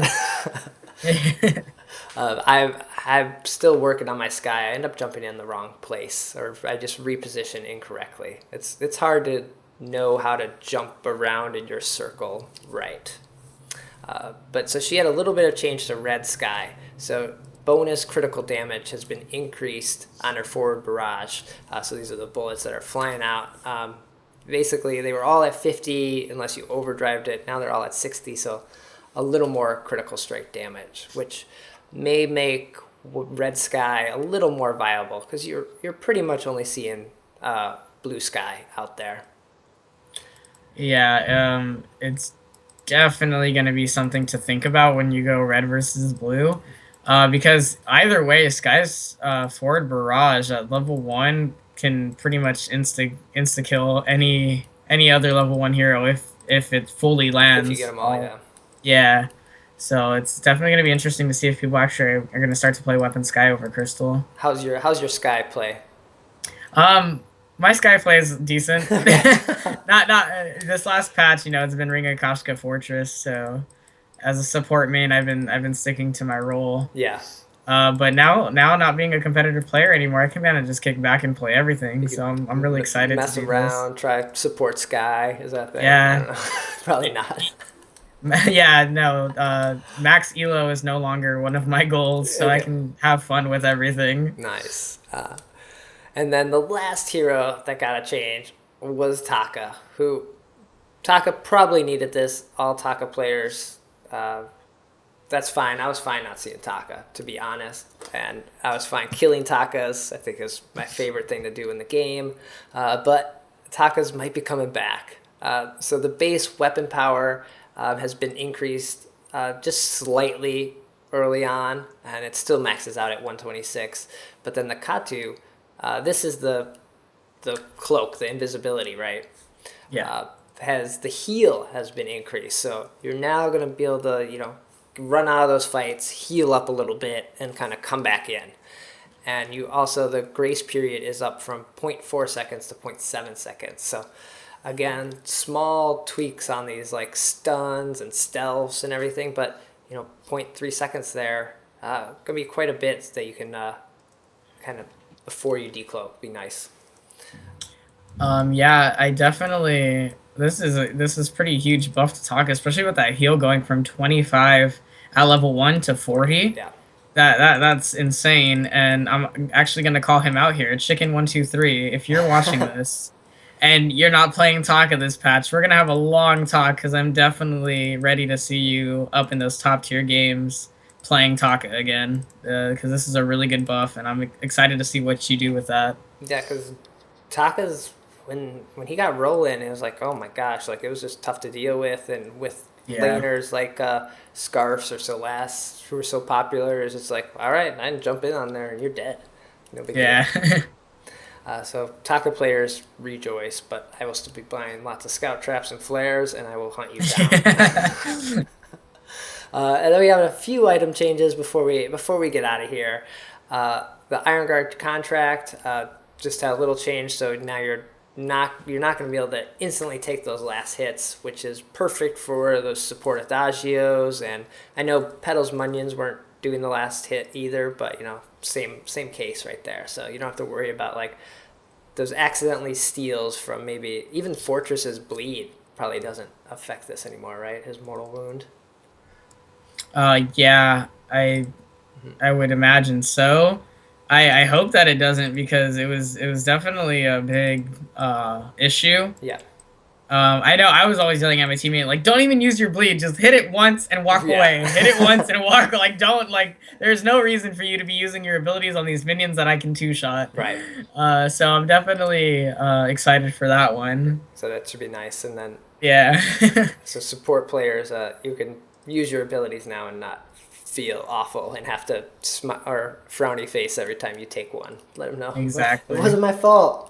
I'm still working on my sky. I end up jumping in the wrong place, or I just reposition incorrectly. It's hard to know how to jump around in your circle right. But so she had a little bit of change to red sky. So bonus critical damage has been increased on her forward barrage. So these are the bullets that are flying out. Basically, they were all at 50 unless you overdrived it. Now they're all at 60, so a little more critical strike damage, which may make red sky a little more viable because you're pretty much only seeing blue sky out there. Yeah, it's definitely going to be something to think about when you go red versus blue. Because either way, Sky's forward barrage at level 1 can pretty much insta kill any other level 1 hero if it fully lands. If you get them all, yeah. Yeah. So it's definitely going to be interesting to see if people actually are going to start to play Weapon Sky over Crystal. How's your Sky play? My Sky play is decent. not this last patch, it's been Ring of Koshka Fortress, so as a support main, I've been sticking to my role. Yeah. But now not being a competitive player anymore, I can kind of just kick back and play everything. So I'm really excited to do around, try support Sky. Is that thing? Yeah. Probably not. Yeah, no. Max Elo is no longer one of my goals, so okay. I can have fun with everything. Nice. And then the last hero that got a change was Taka, who Taka probably needed this. All Taka players, that's fine. I was fine not seeing Taka, to be honest. And I was fine killing Takas. I think is my favorite thing to do in the game. But Takas might be coming back. So the base weapon power has been increased just slightly early on, and it still maxes out at 126. But then the Katu, this is the cloak, the invisibility, right? Yeah. Has the heal has been increased, so you're now gonna be able to run out of those fights, heal up a little bit, and kind of come back in. And you also, the grace period is up from 0.4 seconds to 0.7 seconds. So again, small tweaks on these like stuns and stealths and everything, but 0.3 seconds there, gonna be quite a bit that you can kind of before you decloak. Be nice. Yeah, I definitely. This is pretty huge buff to Taka, especially with that heal going from 25 at level 1 to 40. Yeah. That's insane, and I'm actually gonna call him out here. Chicken123, if you're watching this, and you're not playing Taka this patch, we're gonna have a long talk because I'm definitely ready to see you up in those top tier games playing Taka again. Because this is a really good buff, and I'm excited to see what you do with that. Yeah, because Taka's when he got rolling, it was like, oh my gosh, like it was just tough to deal with, and with laners like Scarfs or Celeste who were so popular, it's just like, all right, I can jump in on there and you're dead. No big deal. So Taka players rejoice, but I will still be buying lots of scout traps and flares, and I will hunt you down. And then we have a few item changes before we get out of here. The Iron Guard contract just had a little change, so now you're not going to be able to instantly take those last hits, which is perfect for those support adagios. And I know Petal's Munions weren't doing the last hit either, but same case right there. So you don't have to worry about like those accidentally steals from maybe even Fortress's bleed probably doesn't affect this anymore, right? His mortal wound. Yeah, I would imagine so. I hope that it doesn't, because it was definitely a big issue. Yeah. I know I was always yelling at my teammate, like, don't even use your bleed, just hit it once and walk away. Hit it once and walk, like, don't, like, there's no reason for you to be using your abilities on these minions that I can two-shot. Right. So I'm definitely excited for that one. So that should be nice. And then so support players, you can use your abilities now and not feel awful and have to or frowny face every time you take one. Let them know. Exactly. It wasn't my fault.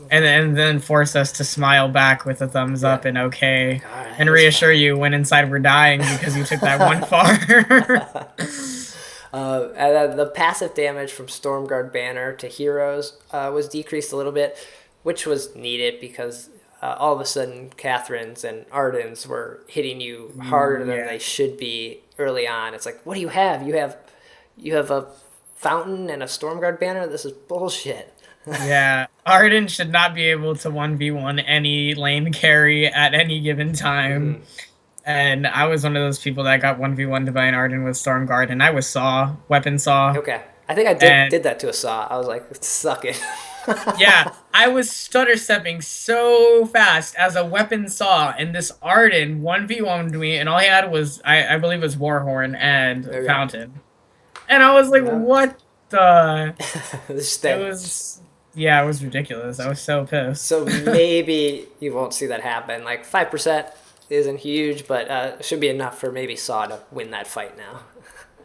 And then force us to smile back with a thumbs up and okay. God, and reassure you when inside we're dying because you took that one far. And the passive damage from Stormguard Banner to heroes was decreased a little bit, which was needed because all of a sudden Catherines and Ardens were hitting you harder than they should be early on. It's like, what do you have? You You have a fountain and a stormguard banner? This is bullshit. Yeah, Arden should not be able to 1v1 any lane carry at any given time. And I was one of those people that got 1v1'd by an Arden with stormguard, and I was weapon saw. Okay. I think I did that to a saw. I was like, suck it. Yeah, I was stutter stepping so fast as a weapon saw, and this Arden 1v1'd me, and all he had was, I believe it was Warhorn and Fountain. And I was like, what the? It was ridiculous. I was so pissed. So maybe you won't see that happen. Like 5% isn't huge, but should be enough for maybe Saw to win that fight now.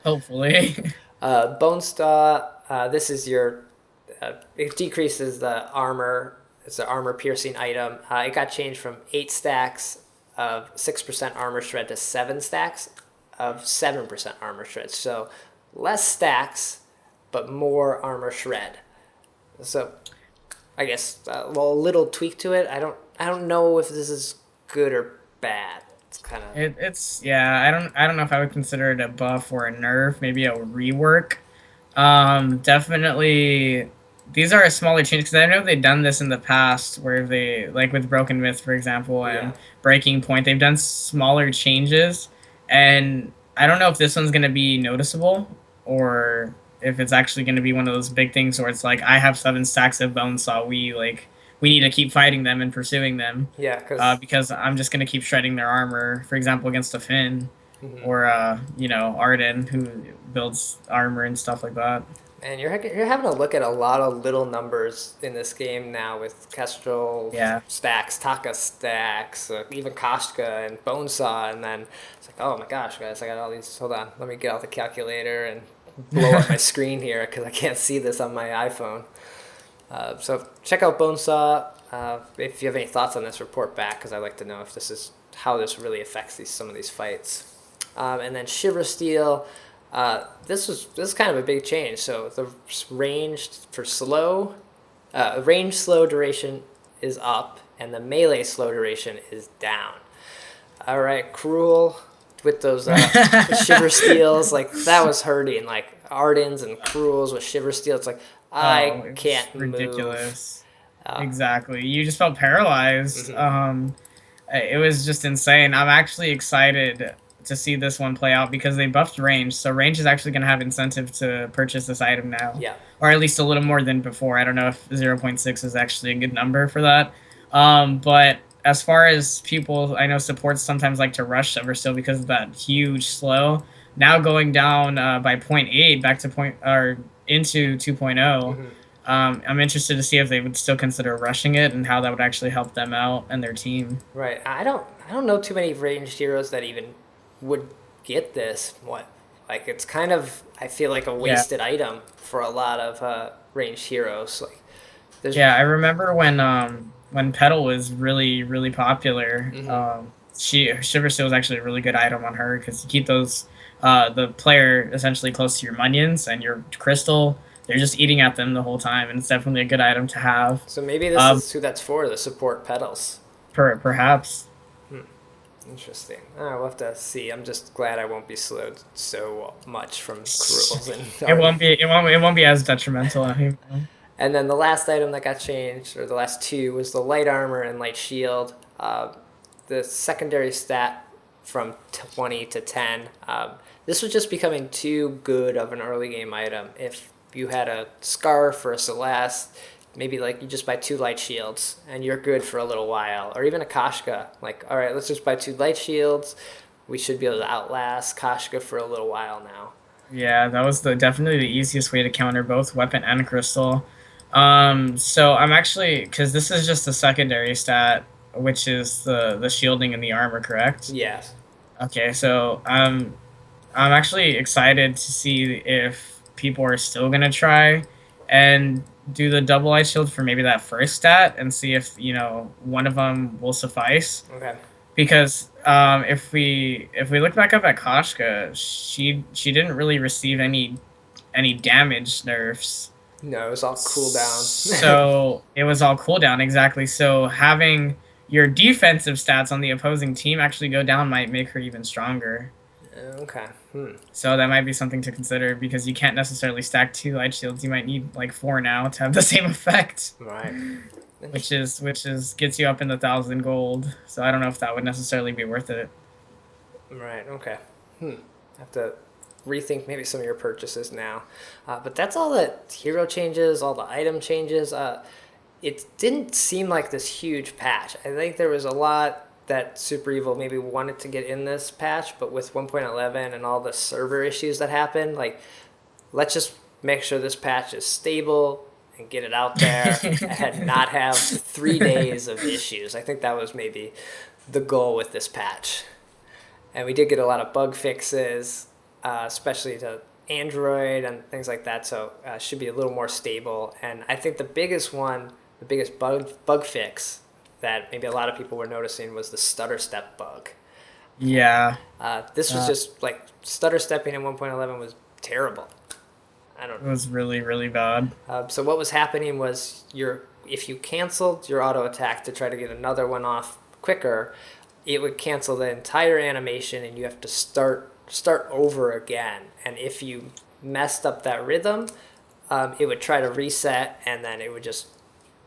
Hopefully. Bone Saw, this is your... it decreases the armor. It's an armor piercing item. It got changed from 8 stacks of 6% armor shred to 7 stacks of 7% armor shred. So less stacks, but more armor shred. So I guess a little tweak to it. I don't know if this is good or bad. It's kind of I don't know if I would consider it a buff or a nerf, maybe a rework. Definitely these are a smaller change, because I know they've done this in the past where they, like with Broken Myth, for example, and Breaking Point, they've done smaller changes, and I don't know if this one's going to be noticeable or if it's actually going to be one of those big things where it's like, I have 7 stacks of Bone Saw, we need to keep fighting them and pursuing them. Yeah, because I'm just going to keep shredding their armor, for example, against a Finn or, Arden, who builds armor and stuff like that. And you're having to look at a lot of little numbers in this game now with Kestrel stacks, Taka stacks, even Koshka and Bone Saw, and then it's like, oh my gosh, guys, I got all these. Hold on, let me get out the calculator and blow up my screen here because I can't see this on my iPhone. So check out Bone Saw. If you have any thoughts on this, report back, because I'd like to know if this is how this really affects some of these fights. And then Shiver Steel. This is kind of a big change. So the range for slow, range slow duration is up, and the melee slow duration is down. All right, Cruel with those Shiver Steels, like that was hurting. Like Ardens and Cruels with Shiver Steel, it's like I can't ridiculous. Move. Exactly, you just felt paralyzed. It was just insane. I'm actually excited to see this one play out because they buffed range, so range is actually going to have incentive to purchase this item now. Yeah. Or at least a little more than before. I don't know if 0.6 is actually a good number for that. But as far as people, I know supports sometimes like to rush Shiver Steel because of that huge slow. Now going down by 0.8 back to into 2.0. I'm interested to see if they would still consider rushing it and how that would actually help them out and their team. Right. I don't know too many ranged heroes that even would get this. Like it's kind of, I feel like a wasted item for a lot of ranged heroes. Like I remember when Petal was really, really popular. Shiver Steel was actually a really good item on her because you keep those the player essentially close to your minions and your crystal. They're just eating at them the whole time, and it's definitely a good item to have. So maybe this is who that's for, the support Petals. Perhaps. Interesting. We'll have to see. I'm just glad I won't be slowed so much from Cruels. It won't be as detrimental. And then the last item that got changed, or the last two, was the light armor and light shield. The secondary stat from 20 to 10. This was just becoming too good of an early game item. If you had a Scarf or a Celeste, maybe like you just buy 2 light shields and you're good for a little while. Or even a Koshka. Like, all right, let's just buy 2 light shields. We should be able to outlast Koshka for a little while now. Yeah, that was definitely the easiest way to counter both weapon and crystal. So I'm actually, because this is just the secondary stat, which is the shielding and the armor, correct? Yes. Okay, so I'm actually excited to see if people are still gonna try and do the double light shield for maybe that first stat and see if one of them will suffice. Okay. Because if we look back up at Koshka, she didn't really receive any damage nerfs. No, it was all cooldown. So it was all cooldown, exactly. So having your defensive stats on the opposing team actually go down might make her even stronger. Okay. So that might be something to consider because you can't necessarily stack 2 light shields. You might need like 4 now to have the same effect. Right. Which is gets you up in the 1,000 gold. So I don't know if that would necessarily be worth it. Right. Okay. Have to rethink maybe some of your purchases now. But that's all the hero changes, all the item changes. It didn't seem like this huge patch. I think there was a lot that Super Evil maybe wanted to get in this patch, but with 1.11 and all the server issues that happened, like, let's just make sure this patch is stable and get it out there and not have 3 days of issues. I think that was maybe the goal with this patch. And we did get a lot of bug fixes, especially to Android and things like that, so it should be a little more stable. And I think the biggest bug fix that maybe a lot of people were noticing was the stutter step bug. Yeah. This was just like stutter stepping in 1.11 was terrible. I don't know. It was really, really bad. So what was happening was if you canceled your auto attack to try to get another one off quicker, it would cancel the entire animation and you have to start over again. And if you messed up that rhythm, it would try to reset and then it would just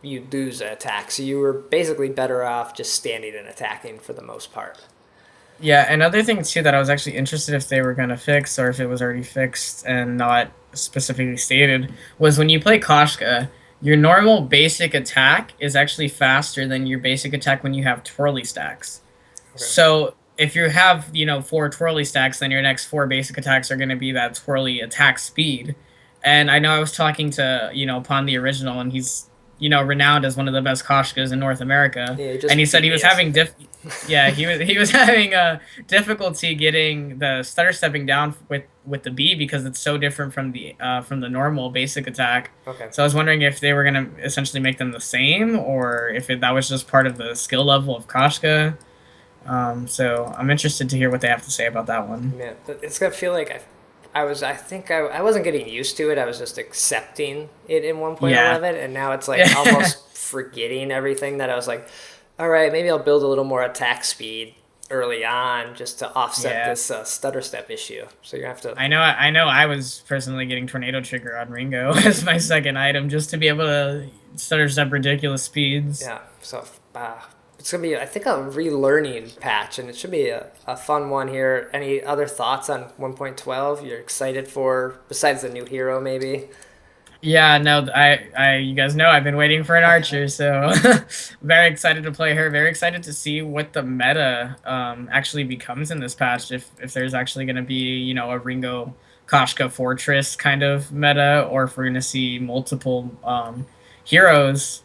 you'd lose an attack. So you were basically better off just standing and attacking for the most part. Yeah, another thing too that I was actually interested if they were going to fix or if it was already fixed and not specifically stated was when you play Koshka, your normal basic attack is actually faster than your basic attack when you have twirly stacks. Okay. So if you have, 4 twirly stacks, then your next 4 basic attacks are going to be that twirly attack speed. And I know I was talking to, Upon the Original, and he's renowned as one of the best Koshkas in North America. Yeah, and he said he was having he was having difficulty getting the stutter stepping down with the B because it's so different from the normal basic attack. Okay. So I was wondering if they were gonna essentially make them the same or if that was just part of the skill level of Koshka. So I'm interested to hear what they have to say about that one. Yeah, it's gonna feel like I wasn't getting used to it. I was just accepting it in 1.11, and now it's like almost forgetting everything that I was like, all right, maybe I'll build a little more attack speed early on just to offset this stutter step issue. So you have to. I know. I was personally getting Tornado Trigger on Ringo as my second item just to be able to stutter step ridiculous speeds. Yeah. So. It's going to be, I think, a relearning patch, and it should be a fun one here. Any other thoughts on 1.12 you're excited for, besides the new hero, maybe? Yeah, no, you guys know I've been waiting for an Archer, so very excited to play her. Very excited to see what the meta actually becomes in this patch, if there's actually going to be, a Ringo Koshka Fortress kind of meta, or if we're going to see multiple heroes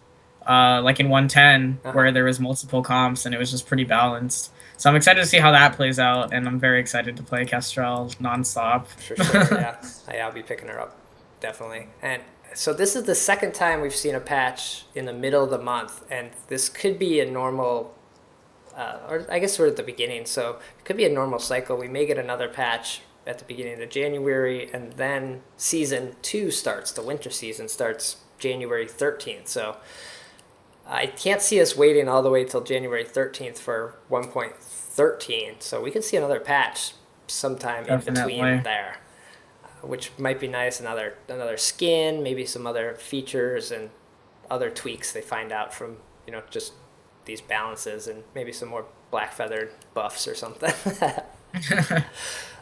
like in 110, where there was multiple comps and it was just pretty balanced. So I'm excited to see how that plays out, and I'm very excited to play Kestrel nonstop. For sure, yeah. I'll be picking her up, definitely. And so this is the second time we've seen a patch in the middle of the month, and this could be a normal, or I guess we're at the beginning, so it could be a normal cycle. We may get another patch at the beginning of January, and then Season 2 starts. The winter season starts January 13th, so I can't see us waiting all the way till January 13th for 1.13, so we can see another patch sometime in between there, which might be nice. Another skin, maybe some other features and other tweaks they find out from just these balances, and maybe some more black feathered buffs or something.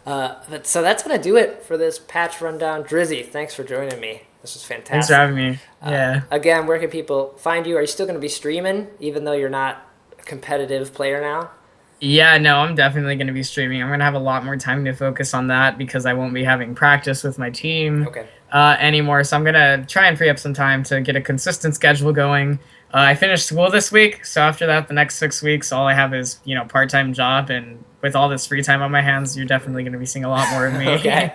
But so that's gonna do it for this patch rundown. Drizzy, thanks for joining me. This was fantastic. Thanks for having me. Yeah. Again, where can people find you? Are you still going to be streaming, even though you're not a competitive player now? Yeah, no, I'm definitely going to be streaming. I'm going to have a lot more time to focus on that because I won't be having practice with my team anymore. So I'm going to try and free up some time to get a consistent schedule going. I finished school this week, so after that, the next 6 weeks, all I have is, part-time job. And with all this free time on my hands, you're definitely going to be seeing a lot more of me. Okay.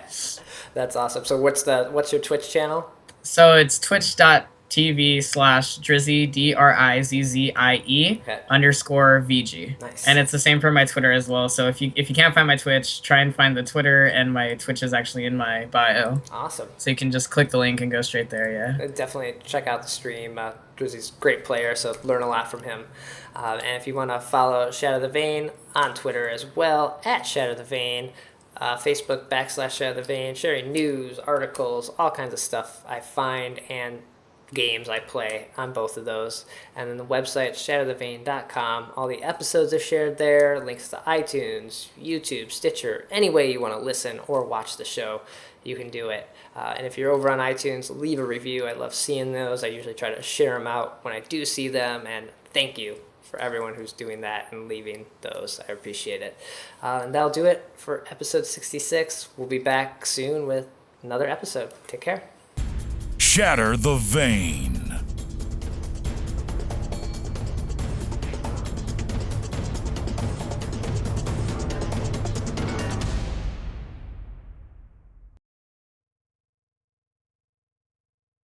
That's awesome. So what's your Twitch channel? So it's twitch.tv/Drizzy, DRIZZIE _VG. Nice. And it's the same for my Twitter as well. So if you can't find my Twitch, try and find the Twitter, and my Twitch is actually in my bio. Awesome. So you can just click the link and go straight there, yeah. Definitely check out the stream. Drizzy's a great player, so learn a lot from him. And if you want to follow Shatter the Vein on Twitter as well, @Shatter the Vein. Facebook /Shatter the Vein, sharing news, articles, all kinds of stuff I find, and games I play on both of those. And then the website, shatterthevein.com. All the episodes are shared there, links to iTunes, YouTube, Stitcher, any way you want to listen or watch the show, you can do it. And if you're over on iTunes, leave a review. I love seeing those. I usually try to share them out when I do see them, and thank you for everyone who's doing that and leaving those. I appreciate it. And that'll do it for episode 66. We'll be back soon with another episode. Take care. Shatter the Vein.